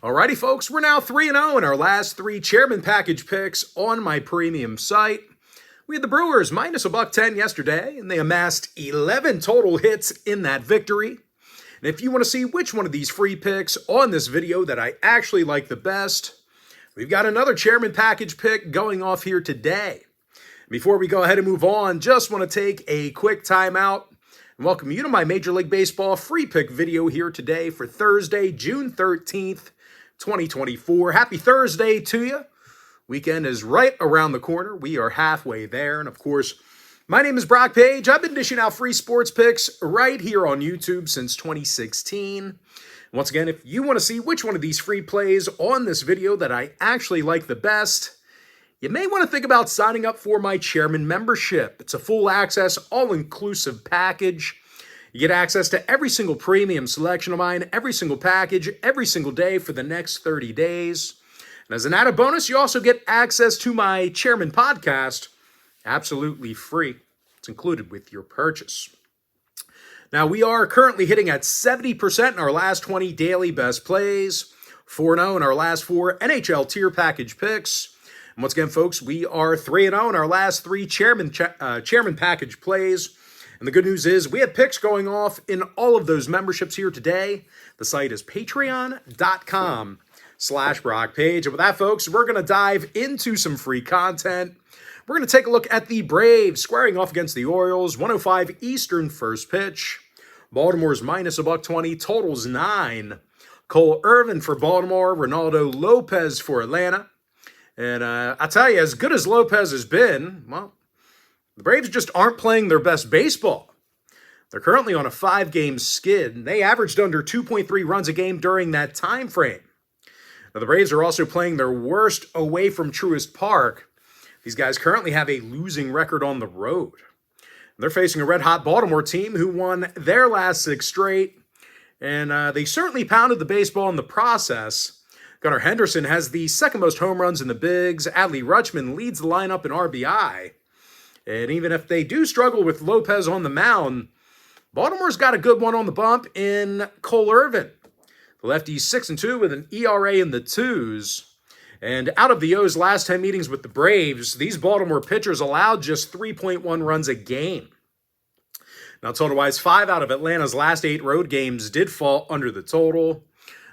Alrighty, folks, we're now 3-0 in our last three chairman package picks on my premium site. We had the Brewers minus $1.10 yesterday, and they amassed 11 total hits in that victory. And if you want to see which one of these free picks on this video that I actually like the best, we've got another chairman package pick going off here today. Before we go ahead and move on, just want to take a quick time out and welcome you to my Major League Baseball free pick video here today for Thursday, June 13th, 2024. Happy Thursday to you. Weekend is right around the corner. We are halfway there. And of course, my name is Brock Page. I've been dishing out free sports picks right here on YouTube since 2016. Once again, if you want to see which one of these free plays on this video that I actually like the best, you may want to think about signing up for my Chairman membership. It's a full access, all-inclusive package. You get access to every single premium selection of mine, every single package, every single day for the next 30 days. And as an added bonus, you also get access to my Chairman podcast, absolutely free. It's included with your purchase. Now, we are currently hitting at 70% in our last 20 daily best plays, 4-0 in our last 4 NHL tier package picks. And once again, folks, we are 3-0 in our last 3 chairman package plays. And the good news is we have picks going off in all of those memberships here today. The site is patreon.com/BrockPage. And with that, folks, we're going to dive into some free content. We're going to take a look at the Braves squaring off against the Orioles. 1:05 Eastern first pitch. Baltimore's minus $1.20, totals 9. Cole Irvin for Baltimore. Ronaldo Lopez for Atlanta. And I tell you, as good as Lopez has been, well, the Braves just aren't playing their best baseball. They're currently on a 5-game skid, and they averaged under 2.3 runs a game during that time frame. Now, the Braves are also playing their worst away from Truist Park. These guys currently have a losing record on the road. They're facing a red-hot Baltimore team who won their last 6 straight, and they certainly pounded the baseball in the process. Gunnar Henderson has the second most home runs in the bigs. Adley Rutschman leads the lineup in RBI. And even if they do struggle with Lopez on the mound, Baltimore's got a good one on the bump in Cole Irvin. The lefty's 6-2 with an ERA in the 2s. And out of the O's last 10 meetings with the Braves, these Baltimore pitchers allowed just 3.1 runs a game. Now, total-wise, 5 out of Atlanta's last 8 road games did fall under the total.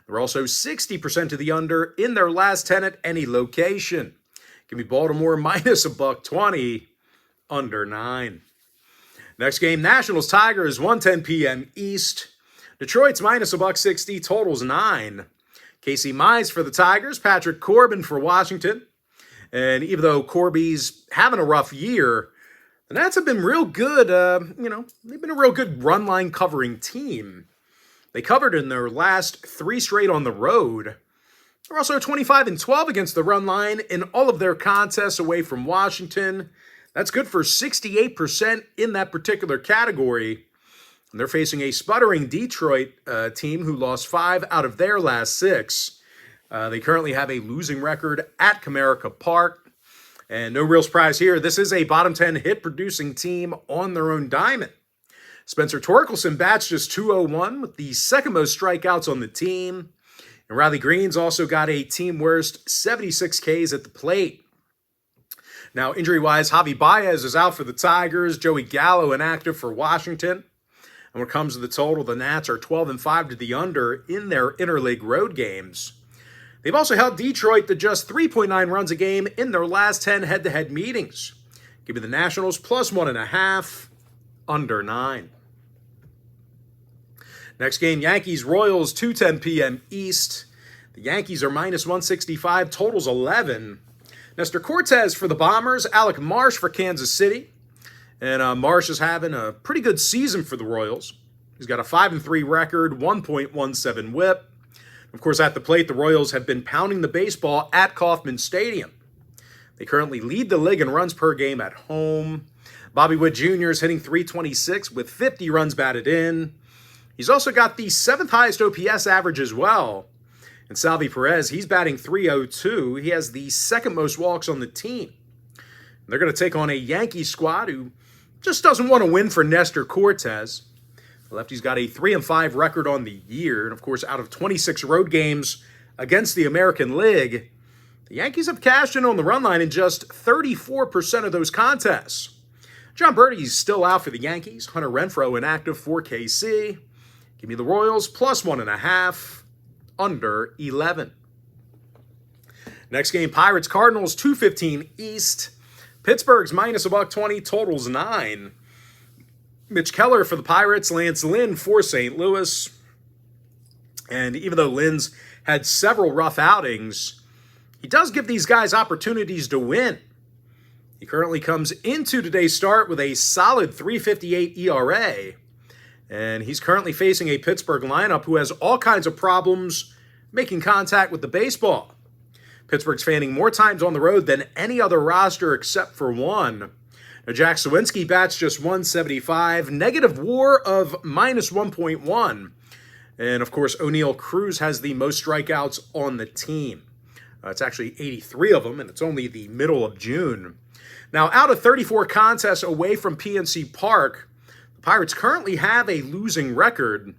They're also 60% to the under in their last 10 at any location. Give me Baltimore minus $1.20. Under 9. Next game, Nationals Tigers, 1:10 p.m. East. Detroit's minus $1.60, totals 9. Casey Mize for the Tigers, Patrick Corbin for Washington. And even though Corby's having a rough year, the Nats have been real good. They've been a real good run line covering team. They covered in their last 3 straight on the road. They're also 25-12 against the run line in all of their contests away from Washington. That's good for 68% in that particular category. And they're facing a sputtering Detroit team who lost 5 out of their last 6. They currently have a losing record at Comerica Park. And no real surprise here, this is a bottom 10 hit-producing team on their own diamond. Spencer Torkelson bats just .201 with the second most strikeouts on the team. And Riley Green's also got a team worst 76 Ks at the plate. Now, injury-wise, Javi Baez is out for the Tigers. Joey Gallo inactive for Washington. And when it comes to the total, the Nats are 12-5 to the under in their interleague road games. They've also held Detroit to just 3.9 runs a game in their last 10 head-to-head meetings. Give me the Nationals plus 1.5, under 9. Next game, Yankees-Royals, 2:10 p.m. East. The Yankees are minus 165, totals 11. Nestor Cortez for the Bombers, Alec Marsh for Kansas City. And Marsh is having a pretty good season for the Royals. He's got a 5-3 record, 1.17 whip. Of course, at the plate, the Royals have been pounding the baseball at Kauffman Stadium. They currently lead the league in runs per game at home. Bobby Witt Jr. is hitting .326 with 50 runs batted in. He's also got the 7th highest OPS average as well. And Salvi Perez, he's batting .302. He has the 2nd most walks on the team. They're going to take on a Yankee squad who just doesn't want to win for Nestor Cortez. The lefty's got a 3-5 record on the year. And, of course, out of 26 road games against the American League, the Yankees have cashed in on the run line in just 34% of those contests. John Birdie's still out for the Yankees. Hunter Renfroe inactive for KC. Give me the Royals plus 1.5, under 11. Next game, Pirates Cardinals, 2:15 East. Pittsburgh's minus $1.20, totals 9. Mitch Keller for the Pirates, Lance Lynn for St. Louis. And even though Lynn's had several rough outings, he does give these guys opportunities to win. He currently comes into today's start with a solid 3.58 ERA. And he's currently facing a Pittsburgh lineup who has all kinds of problems making contact with the baseball. Pittsburgh's fanning more times on the road than any other roster except for one. Now, Jack Sawinski bats just 175, negative WAR of minus 1.1. And, of course, O'Neal Cruz has the most strikeouts on the team. It's actually 83 of them, and it's only the middle of June. Now, out of 34 contests away from PNC Park, the Pirates currently have a losing record.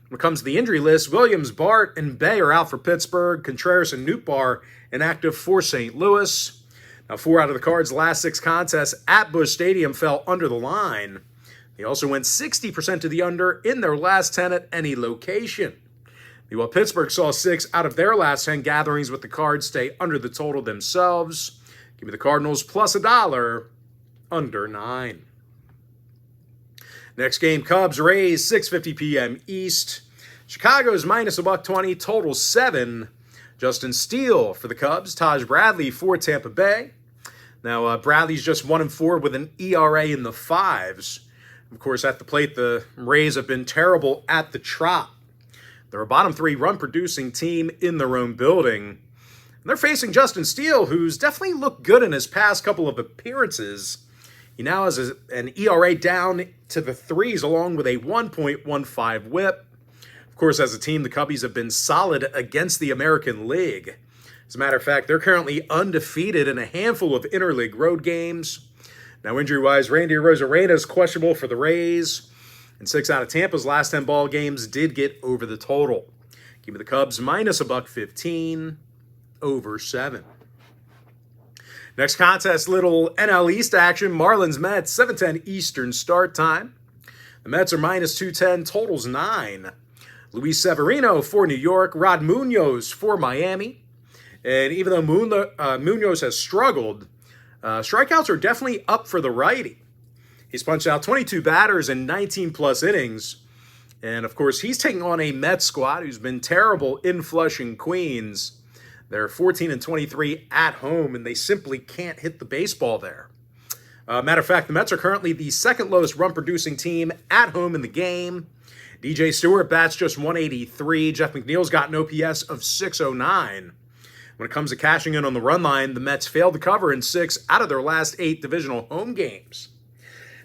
When it comes to the injury list, Williams, Bart, and Bay are out for Pittsburgh. Contreras and Nootbaar inactive for St. Louis. Now, 4 out of the Cards' last 6 contests at Busch Stadium fell under the line. They also went 60% to the under in their last 10 at any location. Meanwhile, Pittsburgh saw 6 out of their last 10 gatherings with the Cards stay under the total themselves. Give me the Cardinals plus $1, under 9. Next game, Cubs Rays, 6:50 p.m. East. Chicago's minus $1.20, total 7. Justin Steele for the Cubs, Taj Bradley for Tampa Bay. Now, Bradley's just 1-4 with an ERA in the 5s. Of course, at the plate, the Rays have been terrible at the trot. They're a bottom 3 run-producing team in their own building. And they're facing Justin Steele, who's definitely looked good in his past couple of appearances. He now has an ERA down to the 3s, along with a 1.15 whip. Of course, as a team, the Cubbies have been solid against the American League. As a matter of fact, they're currently undefeated in a handful of interleague road games. Now, injury-wise, Randy Arozarena is questionable for the Rays, and 6 out of Tampa's last 10 ball games did get over the total. Give me the Cubs minus $1.15, over 7. Next contest, little NL East action. Marlins-Mets, 7:10 Eastern start time. The Mets are minus 210, totals 9. Luis Severino for New York, Rod Munoz for Miami. And even though Munoz has struggled, strikeouts are definitely up for the righty. He's punched out 22 batters in 19-plus innings. And, of course, he's taking on a Mets squad who's been terrible in Flushing, Queens. They're 14-23 at home, and they simply can't hit the baseball there. Matter of fact, the Mets are currently the second lowest run-producing team at home in the game. DJ Stewart bats just 183. Jeff McNeil's got an OPS of 609. When it comes to cashing in on the run line, the Mets failed to cover in 6 out of their last 8 divisional home games.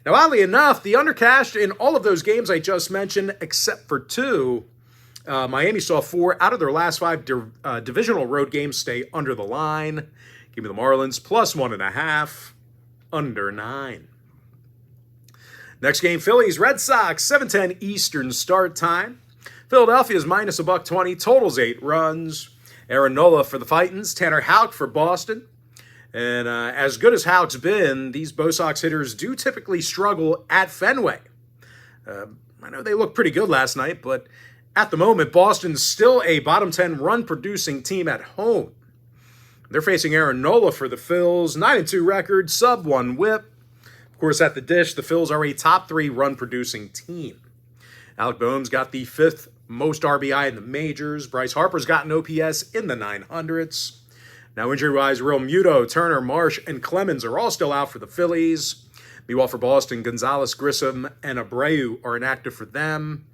Now, oddly enough, the under cashed in all of those games I just mentioned, except for 2. Miami saw 4 out of their last 5 divisional road games stay under the line. Give me the Marlins plus 1.5, under 9. Next game, Phillies, Red Sox, 7:10 Eastern start time. Philadelphia's minus $1.20, totals 8 runs. Aaron Nola for the Titans, Tanner Houck for Boston. And as good as Houck's been, these Bo Sox hitters do typically struggle at Fenway. I know they looked pretty good last night, but at the moment, Boston's still a bottom 10 run-producing team at home. They're facing Aaron Nola for the Phils, 9-2 record, sub-1 whip. Of course, at the dish, the Phils are a top 3 run-producing team. Alec Boehm's got the 5th most RBI in the majors. Bryce Harper's got an OPS in the 900s. Now, injury-wise, Real Muto, Turner, Marsh, and Clemens are all still out for the Phillies. Meanwhile, for Boston, Gonzalez, Grissom, and Abreu are inactive for them.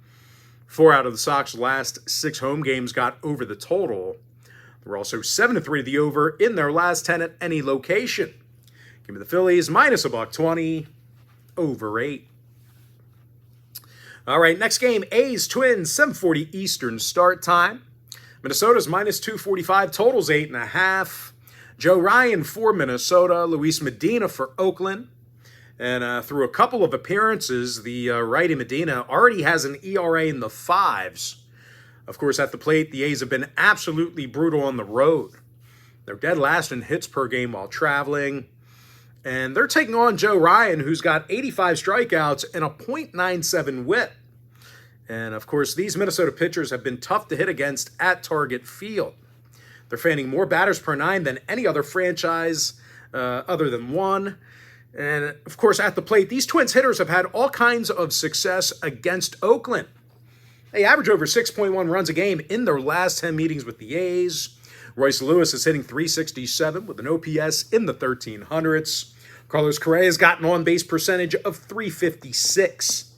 4 out of the Sox last 6 home games got over the total. They're also 7-3 the over in their last 10 at any location. Give me the Phillies minus $1.20, over 8. All right, next game, A's Twins, 7:40 Eastern start time. Minnesota's minus 245, totals 8.5. Joe Ryan for Minnesota, Luis Medina for Oakland. And through a couple of appearances, the righty Medina already has an ERA in the 5s. Of course, at the plate, the A's have been absolutely brutal on the road. They're dead last in hits per game while traveling. And they're taking on Joe Ryan, who's got 85 strikeouts and a .97 whip. And, of course, these Minnesota pitchers have been tough to hit against at Target Field. They're fanning more batters per nine than any other franchise other than one. And, of course, at the plate, these Twins hitters have had all kinds of success against Oakland. They average over 6.1 runs a game in their last 10 meetings with the A's. Royce Lewis is hitting .367 with an OPS in the 1300s. Carlos Correa has got an on-base percentage of .356.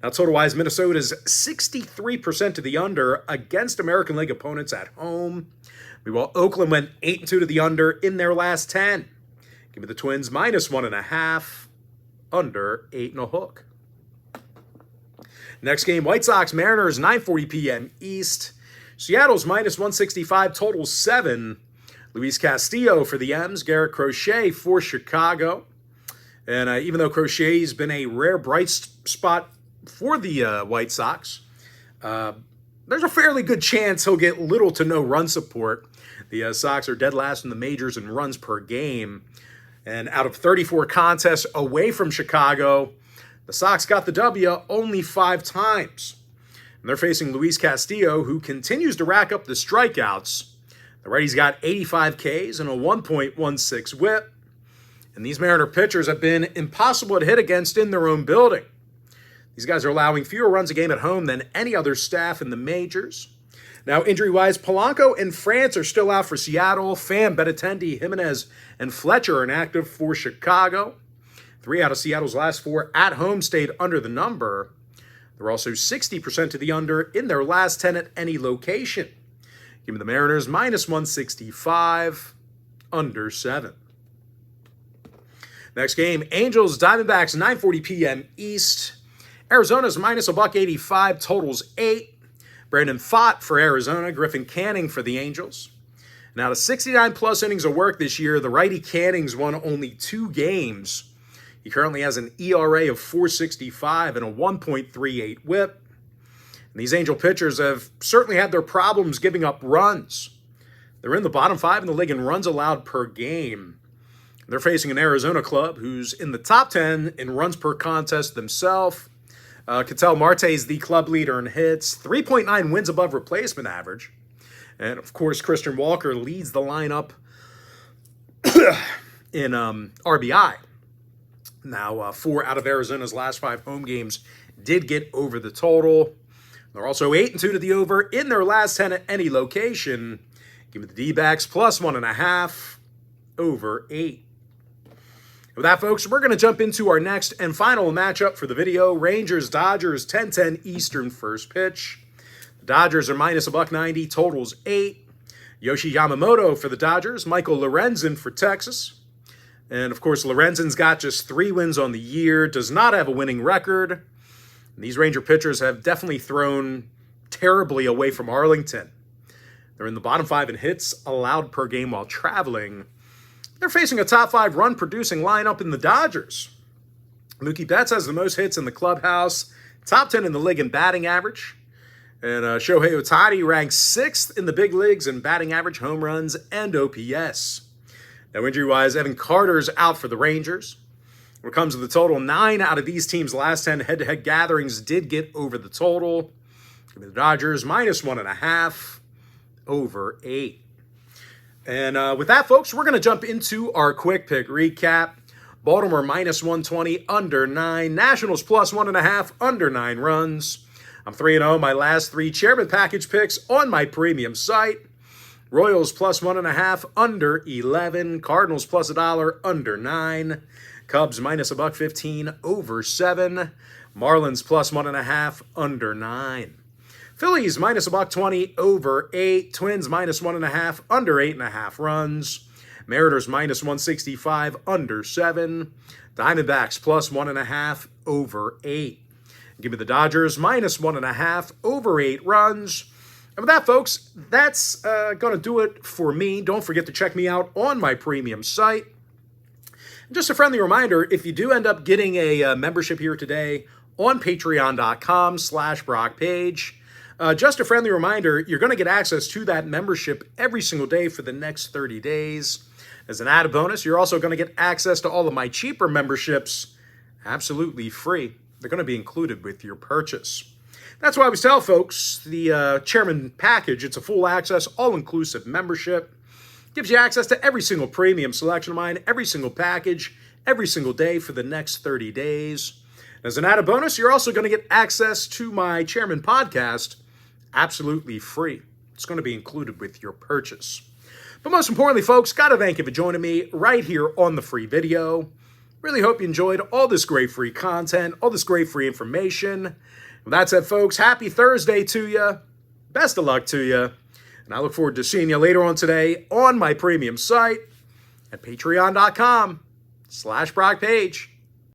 Now, total-wise, Minnesota's 63% to the under against American League opponents at home. Meanwhile, Oakland went 8-2 to the under in their last 10. Give me the Twins -1.5, under 8.5. Next game, White Sox Mariners, 9:40 p.m. East. Seattle's -165, total 7. Luis Castillo for the M's, Garrett Crochet for Chicago. And even though Crochet's been a rare bright spot for the White Sox, there's a fairly good chance he'll get little to no run support. The Sox are dead last in the majors in runs per game. And out of 34 contests away from Chicago, the Sox got the W only 5 times. And they're facing Luis Castillo, who continues to rack up the strikeouts. The righty's got 85 Ks and a 1.16 whip. And these Mariner pitchers have been impossible to hit against in their own building. These guys are allowing fewer runs a game at home than any other staff in the majors. Now, injury-wise, Polanco and France are still out for Seattle. Pham, Benintendi, Jimenez, and Fletcher are inactive for Chicago. 3 out of Seattle's last 4 at home stayed under the number. They're also 60% to the under in their last 10 at any location. Give me the Mariners -165, under 7. Next game, Angels, Diamondbacks, 9:40 p.m. East. Arizona's -185, totals 8. Brandon Pfaadt for Arizona, Griffin Canning for the Angels. Now, to 69-plus innings of work this year, the righty Canning's won only 2 games. He currently has an ERA of .465 and a 1.38 whip. And these Angel pitchers have certainly had their problems giving up runs. They're in the bottom 5 in the league in runs allowed per game. They're facing an Arizona club who's in the top 10 in runs per contest themselves. Ketel Marte is the club leader in hits, 3.9 wins above replacement average. And, of course, Christian Walker leads the lineup in RBI. Now, 4 out of Arizona's last 5 home games did get over the total. They're also 8-2 to the over in their last 10 at any location. Give me the D-backs +1.5, over 8. With that, folks, we're going to jump into our next and final matchup for the video. Rangers-Dodgers, 10:10 Eastern first pitch. The Dodgers are -190, totals 8. Yoshi Yamamoto for the Dodgers, Michael Lorenzen for Texas. And, of course, Lorenzen's got just 3 wins on the year, does not have a winning record. And these Ranger pitchers have definitely thrown terribly away from Arlington. They're in the bottom 5 in hits allowed per game while traveling. They're facing a top 5 run-producing lineup in the Dodgers. Mookie Betts has the most hits in the clubhouse, top 10 in the league in batting average. And Shohei Ohtani ranks 6th in the big leagues in batting average, home runs, and OPS. Now, injury-wise, Evan Carter's out for the Rangers. When it comes to the total, 9 out of these teams' last 10 head-to-head gatherings did get over the total. Give me the Dodgers -1.5, over 8. And with that, folks, we're going to jump into our quick pick recap. Baltimore -120, under 9. Nationals +1.5, under 9 runs. I'm 3-0 my last 3 chairman package picks on my premium site. Royals +1.5, under 11. Cardinals +$1, under 9. Cubs -$1.15, over 7. Marlins +1.5, under 9. Phillies -$1.20, over 8. Twins -1.5, under 8.5 runs. Mariners -165, under 7. Diamondbacks +1.5, over 8. Give me the Dodgers -1.5, over 8 runs. And with that, folks, that's going to do it for me. Don't forget to check me out on my premium site. And just a friendly reminder, if you do end up getting a membership here today on patreon.com/BrockPage, Just a friendly reminder, you're going to get access to that membership every single day for the next 30 days. As an added bonus, you're also going to get access to all of my cheaper memberships absolutely free. They're going to be included with your purchase. That's why I always tell folks the Chairman package, it's a full access, all-inclusive membership. Gives you access to every single premium selection of mine, every single package, every single day for the next 30 days. As an added bonus, you're also going to get access to my Chairman podcast absolutely free. It's going to be included with your purchase. But most importantly, folks, got to thank you for joining me right here on the free video. Really hope you enjoyed all this great free content, all this great free information. With that said, folks, happy Thursday to you. Best of luck to you. And I look forward to seeing you later on today on my premium site at patreon.com/BrockPage.